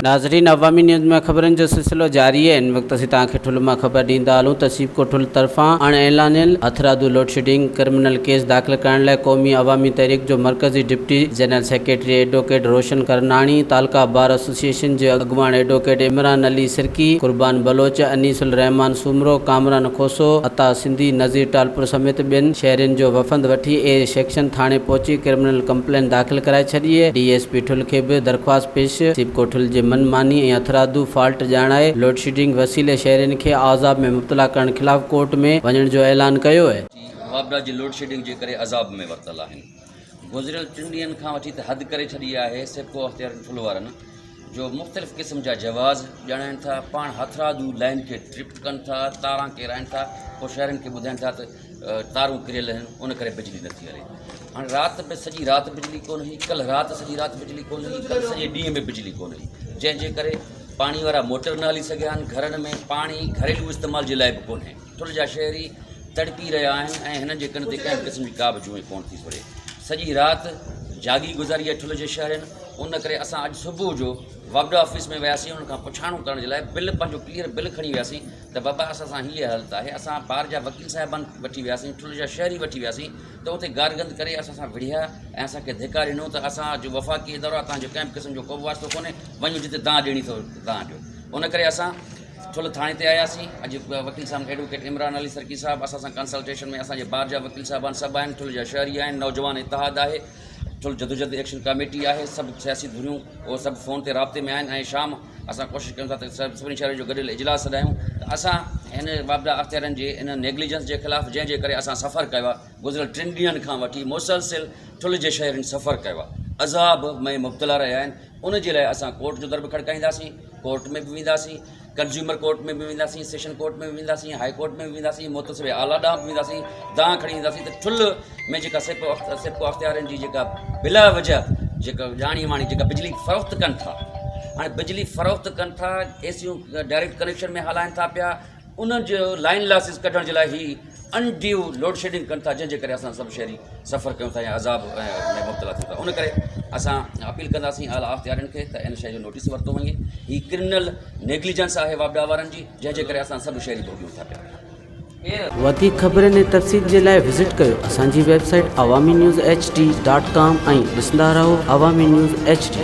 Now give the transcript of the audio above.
नाज़रीन, अवामी न्यूज़ में ख़बरनि जो सिलसिलो जारी है। इन वक्त असीं तव्हांखे ठुल मां ख़बर ॾींदा हलूं त सीप कोठुल तरफ़ां अण ऐलानियल हथरादू लोड शेडिंग क्रिमिनल केस दाख़िल करण लाइ क़ौमी अवामी तहरीक जो मरकज़ी डिप्टी जनरल सेक्रेटरी एडवोकेट रोशन करनाणी, तालका बार एसोसिएशन जे अॻुवान एडवोकेट इमरान अली सिरकी, कुर्बान बलोच, अनीसुल रहमान सूमरो, कामरान खोसो, अता सिंधी, नज़ीर टालपुर समेत ॿियनि शहरनि जो वफ़द वठी ए सेक्शन थाणे पहुची क्रिमिनल कंप्लेन दाख़िल कराए छॾी आहे। DSP ठुल खे बि दरख़्वास्त पेश सीप कोठुल जे मनमानी ऐं हथरादू फॉल्ट ॼाणाए लोड शेडिंग वसीले शहरनि खे आज़ाब में मुब्तला करण ख़िलाफ़ कोर्ट में वञण जो ऐलान कयो आहे। वाबड़ा जी लोड शेडिंग जे करे अज़ाब में वरतल आहिनि। गुज़िरियल 3 ॾींहंनि खां वठी त हद करे छॾी आहे। सिपको अख़्तियार ठुल वारनि जो मुख़्तलिफ़ क़िस्म जा जवाज़ ॼाणाइनि था, पाण हथरादू लाइन खे ट्रिप्ट कनि था, तारां किराइनि था, पोइ शहरनि खे ॿुधाइनि था त तारूं किरियल आहिनि, उन करे बिजली नथी हले। हाणे राति में सॼी राति बिजली कोन हुई, कल्ह राति सॼी राति बिजली कोन हुई, कल्ह सॼे ॾींहं में बिजली कोन हुई, जंहिंजे करे पाणी वारा मोटर न हली सघिया आहिनि। घरनि में पाणी घरेलू इस्तेमाल जे लाइ बि कोन्हे। ठुल जा शहरी तड़पी रहिया आहिनि ऐं हिननि जे कन ते कंहिं क़िस्म जी का बि जुए कोन थी सघे। सॼी राति जागी गुज़ारी आहे ठुल जे शहरनि। उन करे असां अॼु सुबुह जो वाबड़ा ऑफिस में वियासीं, उनखां पुछाणो करण जे लाइ बिल पंहिंजो क्लियर बिल खणी वियासीं त बाबा असां सां हीअ हालत आहे। असां ॿार जा वकील साहिबान वठी वियासीं, ठुल जा शहरी वठी वियासीं, त उते गारगंद करे असां सां विढ़िया ऐं असांखे धिका ॾिनो त असांजो वफ़ाक़ी इदारो आहे, तव्हांजो कंहिं बि क़िस्म जो को बि वास्तो कोन्हे, वञो जिते तव्हां ॾियणी अथव तव्हां ॾियो। उन करे असां ठुल थाणे ते आयासीं। अॼु वकील साहिब एडवोकेट इमरान अली सरकी साहिबु असां सां कंसल्टेशन में, असांजे ॿार जा वकील साहिबान सभु आहिनि, ठुल जा शहरी आहिनि, नौजवान इतिहाद आहे, ठुल जदोजहद एक्शन कमेटी आहे, सभु सियासी धुरियूं उहो सभु फ़ोन ते राब्ते में आहिनि। ऐं शाम असां कोशिशि कयूं था त सभिनी शहरनि जो गॾियल इजलास सॾायूं त असां हिन वाबड़ा अख़्तियारनि जे इन नेग्लिजेंस जे ख़िलाफ़ु, जंहिंजे करे असां सफ़र कयो आहे, गुज़िरियल 3 ॾींहंनि खां वठी मुसलसिल ठुल जे शहरनि सफ़र कयो आहे, अज़ाब में मुब्तला रहिया आहिनि। उन जे लाइ असां कोर्ट जो दर बि खड़काईंदासीं, कोर्ट में बि वेंदासीं, कंज्यूमर कोर्ट में बि वेंदासीं, सेशन कोर्ट में बि वेंदासीं, हाई कोर्ट में बि वेंदासीं, मुतसिब आला ॾांहुं बि वेंदासीं, दांह खणी ईंदासीं त ठुल में जेका सिपको अख़्तियारनि जी जेका बिला वजह जेका ॼाणी वाणी जेका बिजली फ़रोख़्त कनि था, हाणे बिजली फ़रोख़्त कनि था, एसियूं डायरेक्ट कनेक्शन में हलाइनि था पिया, उन जो लाइन लासिस कढण जे लाइ ही अनड्यू लोड शेडिंग कनि था, जंहिंजे करे असां सभु शहरी सफ़र कयूं था या अज़ाब में मुब्तला थियूं था। उन करे असां अपील कंदासीं आला अख़्तियारनि खे त इन शइ जो नोटिस वरितो वञे। ही क्रिमिनल नेग्लिजेंस आहे वाबड़ा वारनि जी, जंहिंजे करे असां सभु शहरी भोॻियूं था पिया। वधीक ख़बरनि ऐं तफ़सील जे लाइ विज़िट कयो असांजी वेबसाइट awamiNewsHD.com ऐं ॾिसंदा रहो अवामी न्यूज़ HD।